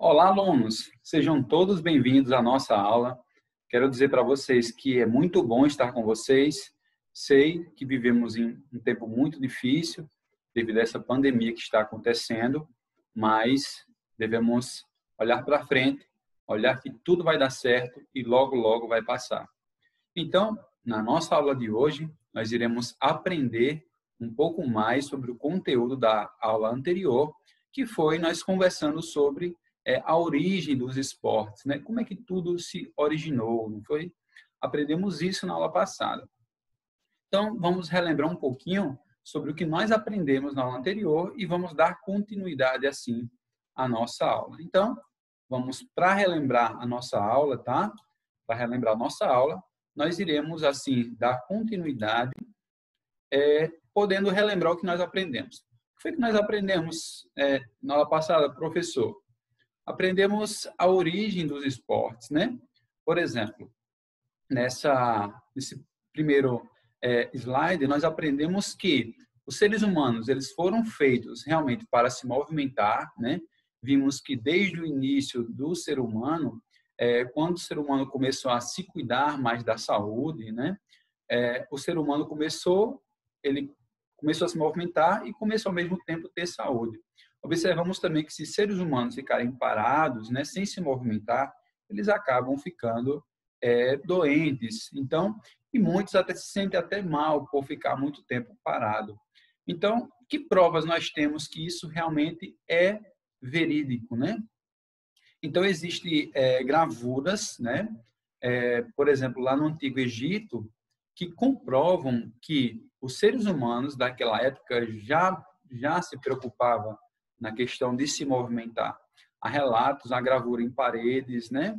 Olá, alunos! Sejam todos bem-vindos à nossa aula. Quero dizer para vocês que é muito bom estar com vocês. Sei que vivemos em um tempo muito difícil devido a essa pandemia que está acontecendo, mas devemos olhar para frente, olhar que tudo vai dar certo e logo, logo vai passar. Então, na nossa aula de hoje, nós iremos aprender um pouco mais sobre o conteúdo da aula anterior, que foi nós conversando sobre a origem dos esportes, né? Como é que tudo se originou, não foi? Aprendemos isso na aula passada. Então, vamos relembrar um pouquinho sobre o que nós aprendemos na aula anterior e vamos dar continuidade, assim, à nossa aula. Então, vamos, para relembrar a nossa aula, tá? Para relembrar a nossa aula, nós iremos, assim, dar continuidade, podendo relembrar o que nós aprendemos. O que foi que nós aprendemos na aula passada, professor? Aprendemos a origem dos esportes, né? Por exemplo, nesse primeiro slide, nós aprendemos que os seres humanos, eles foram feitos realmente para se movimentar, né? Vimos que desde o início do ser humano, quando o ser humano começou a se cuidar mais da saúde, né? O ser humano ele começou a se movimentar e começou ao mesmo tempo a ter saúde. Observamos também que se seres humanos ficarem parados, né, sem se movimentar, eles acabam ficando doentes. Então, e muitos até se sentem até mal por ficar muito tempo parado. Então, que provas nós temos que isso realmente é verídico, né? Então, existem gravuras, né? Por exemplo, lá no Antigo Egito, que comprovam que os seres humanos daquela época já se preocupavam na questão de se movimentar. Há relatos, há gravura em paredes, né?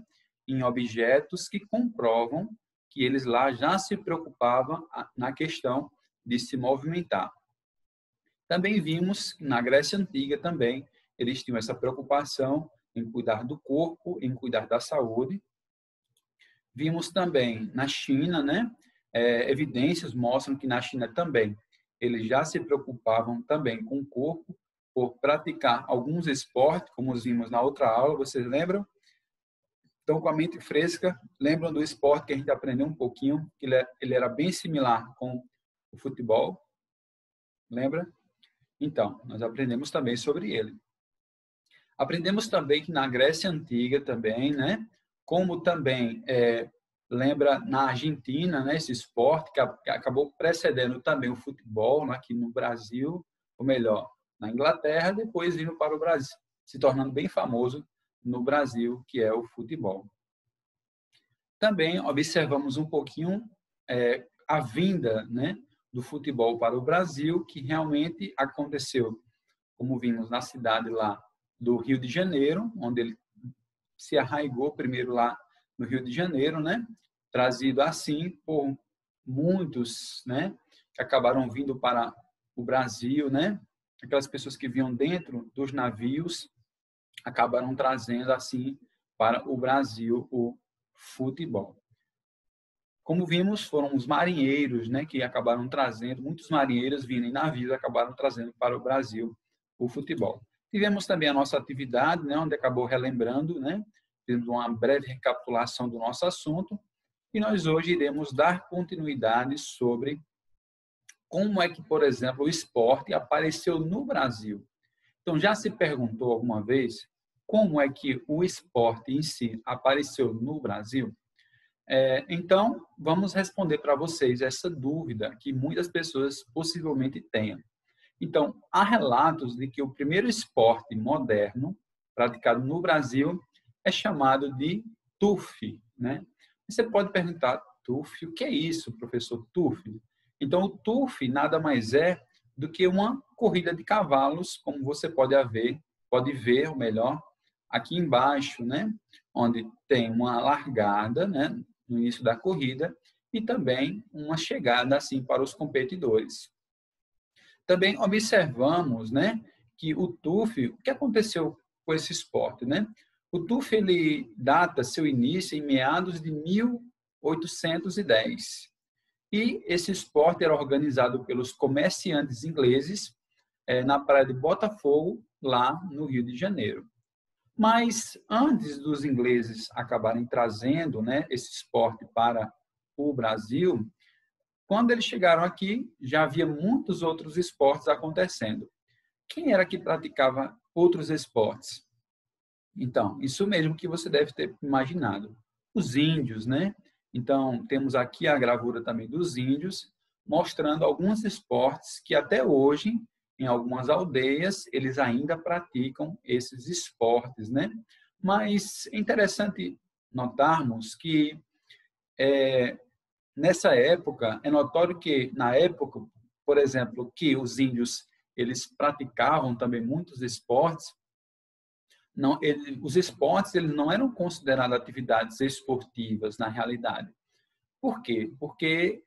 Em objetos que comprovam que eles lá já se preocupavam na questão de se movimentar. Também vimos que na Grécia Antiga também eles tinham essa preocupação em cuidar do corpo, em cuidar da saúde. Vimos também na China, né? Evidências mostram que na China também eles já se preocupavam também com o corpo por praticar alguns esportes, como vimos na outra aula, vocês lembram? Então, com a mente fresca, lembram do esporte que a gente aprendeu um pouquinho, que ele era bem similar com o futebol? Lembra? Então, nós aprendemos também sobre ele. Aprendemos também que na Grécia Antiga também, né? Como também lembra na Argentina, né? Esse esporte que acabou precedendo também o futebol, né? Aqui no Brasil, ou melhor, na Inglaterra, depois vindo para o Brasil, se tornando bem famoso no Brasil, que é o futebol. Também observamos um pouquinho a vinda, né? Do futebol para o Brasil, que realmente aconteceu, como vimos na cidade lá do Rio de Janeiro, onde ele se arraigou primeiro lá no Rio de Janeiro, né? Trazido assim por muitos, né? Que acabaram vindo para o Brasil, né? Aquelas pessoas que vinham dentro dos navios acabaram trazendo assim para o Brasil o futebol. Como vimos, foram os marinheiros, né? Que acabaram trazendo, muitos marinheiros vindo em navios acabaram trazendo para o Brasil o futebol. Tivemos também a nossa atividade, né, onde acabou relembrando, né, fizemos uma breve recapitulação do nosso assunto, e nós hoje iremos dar continuidade sobre como é que, por exemplo, o esporte apareceu no Brasil. Então, já se perguntou alguma vez como é que o esporte em si apareceu no Brasil? Então, vamos responder para vocês essa dúvida que muitas pessoas possivelmente tenham. Então, há relatos de que o primeiro esporte moderno praticado no Brasil é chamado de TUF, né? Você pode perguntar, TUF, o que é isso, professor TUF? Então, o TUF nada mais é do que uma corrida de cavalos, como você pode ver, ou melhor, aqui embaixo, né? Onde tem uma largada, né? No início da corrida e também uma chegada assim para os competidores. Também observamos, né, que o TUF, o que aconteceu com esse esporte, né? O TUF ele data seu início em meados de 1810. E esse esporte era organizado pelos comerciantes ingleses na praia de Botafogo, lá no Rio de Janeiro. Mas antes dos ingleses acabarem trazendo, né, esse esporte para o Brasil, quando eles chegaram aqui, já havia muitos outros esportes acontecendo. Quem era que praticava outros esportes? Então, isso mesmo que você deve ter imaginado. Os índios, né? Então, temos aqui a gravura também dos índios, mostrando alguns esportes que até hoje, em algumas aldeias, eles ainda praticam esses esportes, né? Mas é interessante notarmos que nessa época, é notório que na época, por exemplo, que os índios eles praticavam também muitos esportes, não, os esportes eles não eram considerados atividades esportivas na realidade. Por quê? Porque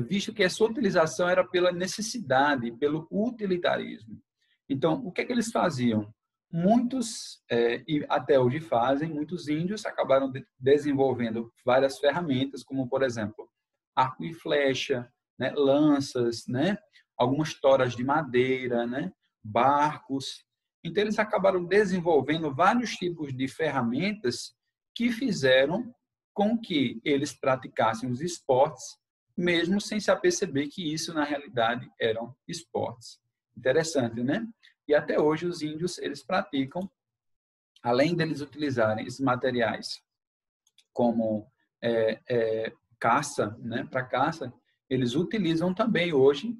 visto que a sua utilização era pela necessidade, pelo utilitarismo. Então, o que é que eles faziam? Muitos, e até hoje fazem, muitos índios acabaram desenvolvendo várias ferramentas, como, por exemplo, arco e flecha, né, lanças, né, algumas toras de madeira, né, barcos. Então, eles acabaram desenvolvendo vários tipos de ferramentas que fizeram com que eles praticassem os esportes, mesmo sem se aperceber que isso, na realidade, eram esportes. Interessante, né? E até hoje os índios, eles praticam, além deles utilizarem esses materiais como caça, né, para caça, eles utilizam também hoje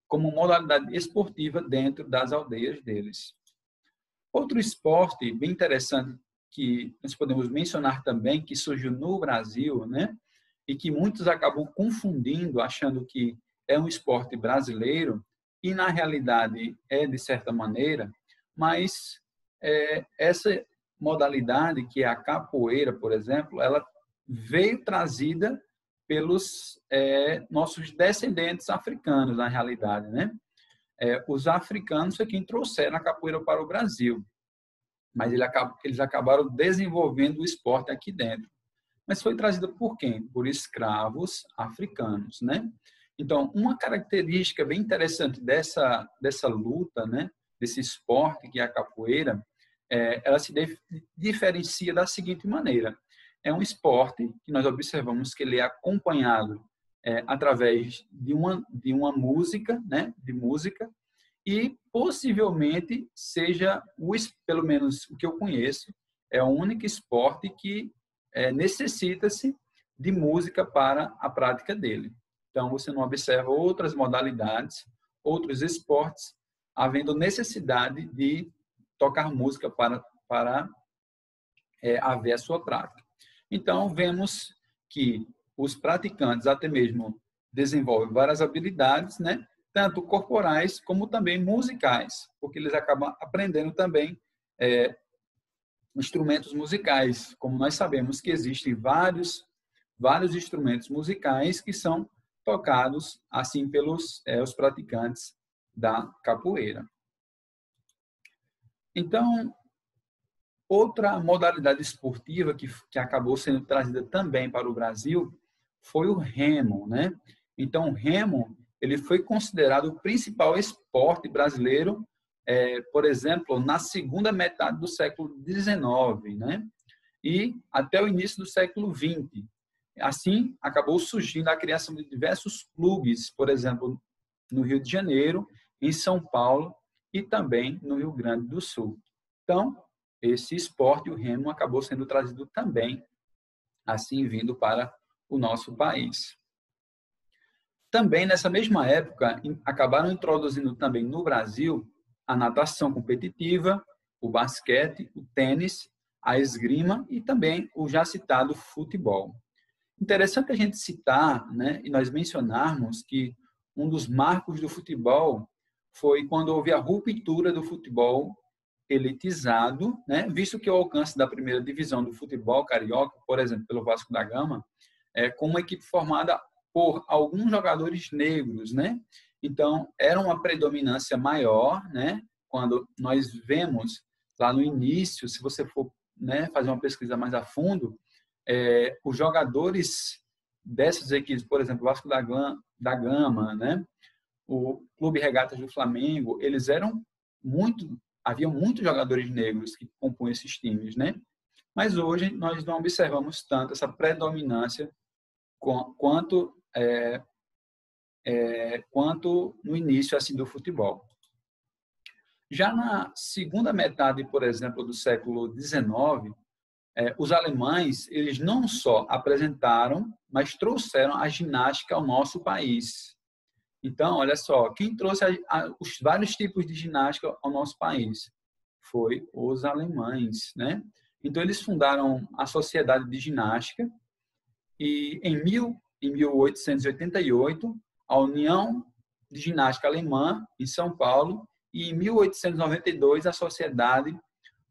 como modalidade esportiva dentro das aldeias deles. Outro esporte bem interessante que nós podemos mencionar também, que surgiu no Brasil, né, e que muitos acabam confundindo, achando que é um esporte brasileiro, e na realidade é de certa maneira, mas essa modalidade, que é a capoeira, por exemplo, ela veio trazida pelos nossos descendentes africanos, na realidade, né? Os africanos foi quem trouxeram a capoeira para o Brasil, mas eles acabaram desenvolvendo o esporte aqui dentro. Mas foi trazida por quem? Por escravos africanos, né? Então, uma característica bem interessante dessa luta, né, desse esporte que é a capoeira, ela se diferencia da seguinte maneira: é um esporte que nós observamos que ele é acompanhado através de uma música, né, de música, e possivelmente seja, pelo menos o que eu conheço, é o único esporte que necessita-se de música para a prática dele. Então, você não observa outras modalidades, outros esportes, havendo necessidade de tocar música para haver a sua prática. Então, vemos que os praticantes até mesmo desenvolvem várias habilidades, né? Tanto corporais como também musicais, porque eles acabam aprendendo também instrumentos musicais. Como nós sabemos que existem vários instrumentos musicais que são tocados assim pelos os praticantes da capoeira. Então, outra modalidade esportiva que acabou sendo trazida também para o Brasil foi o remo, né? Então, o remo ele foi considerado o principal esporte brasileiro, por exemplo, na segunda metade do século XIX, né? E até o início do século XX. Assim, acabou surgindo a criação de diversos clubes, por exemplo, no Rio de Janeiro, em São Paulo e também no Rio Grande do Sul. Então, esse esporte, o remo, acabou sendo trazido também, assim, vindo para o nosso país. Também, nessa mesma época, acabaram introduzindo também no Brasil a natação competitiva, o basquete, o tênis, a esgrima e também o já citado futebol. Interessante a gente citar, né, e nós mencionarmos que um dos marcos do futebol foi quando houve a ruptura do futebol elitizado, né, visto que o alcance da primeira divisão do futebol carioca, por exemplo, pelo Vasco da Gama, com uma equipe formada por alguns jogadores negros, né? Então, era uma predominância maior, né? Quando nós vemos lá no início, se você for, né, fazer uma pesquisa mais a fundo, os jogadores dessas equipes, por exemplo, o Vasco da Gama, né? O Clube Regatas do Flamengo, eles eram muito havia muitos jogadores negros que compunham esses times, né? Mas hoje nós não observamos tanto essa predominância quanto no início assim do futebol. Já na segunda metade, por exemplo, do século XIX, os alemães, eles não só apresentaram, mas trouxeram a ginástica ao nosso país. Então, olha só, quem trouxe os vários tipos de ginástica ao nosso país foi os alemães, né? Então, eles fundaram a Sociedade de Ginástica e em 1888, a União de Ginástica Alemã, em São Paulo, e em 1892, a Sociedade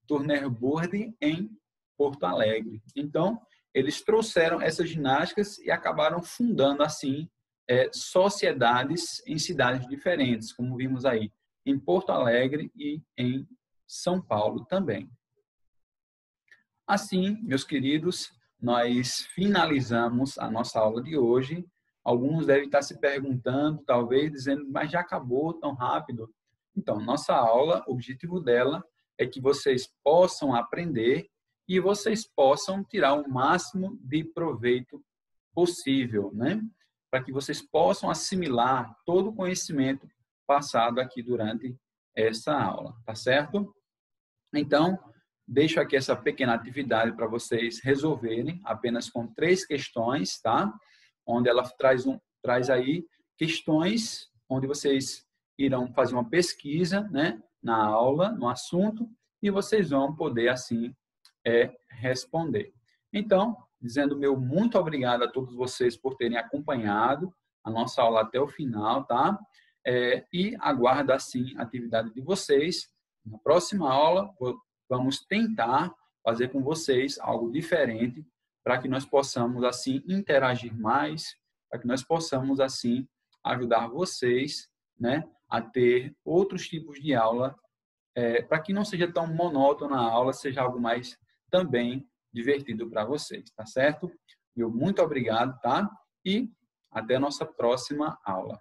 Turner Burde, em Porto Alegre. Então, eles trouxeram essas ginásticas e acabaram fundando, assim, sociedades em cidades diferentes, como vimos aí, em Porto Alegre e em São Paulo também. Assim, meus queridos, nós finalizamos a nossa aula de hoje. Alguns devem estar se perguntando, talvez, dizendo, mas já acabou tão rápido? Então, nossa aula, o objetivo dela é que vocês possam aprender e vocês possam tirar o máximo de proveito possível, né? Para que vocês possam assimilar todo o conhecimento passado aqui durante essa aula, tá certo? Então, deixo aqui essa pequena atividade para vocês resolverem, apenas com 3 questões, tá? Onde ela traz aí questões onde vocês irão fazer uma pesquisa, né, na aula, no assunto, e vocês vão poder, assim, responder. Então, dizendo meu muito obrigado a todos vocês por terem acompanhado a nossa aula até o final, tá? E aguardo, assim, a atividade de vocês. Na próxima aula, vamos tentar fazer com vocês algo diferente para que nós possamos, assim, interagir mais, para que nós possamos, assim, ajudar vocês, né, a ter outros tipos de aula, para que não seja tão monótona a aula, seja algo mais também divertido para vocês, tá certo? Meu muito obrigado, tá? E até a nossa próxima aula.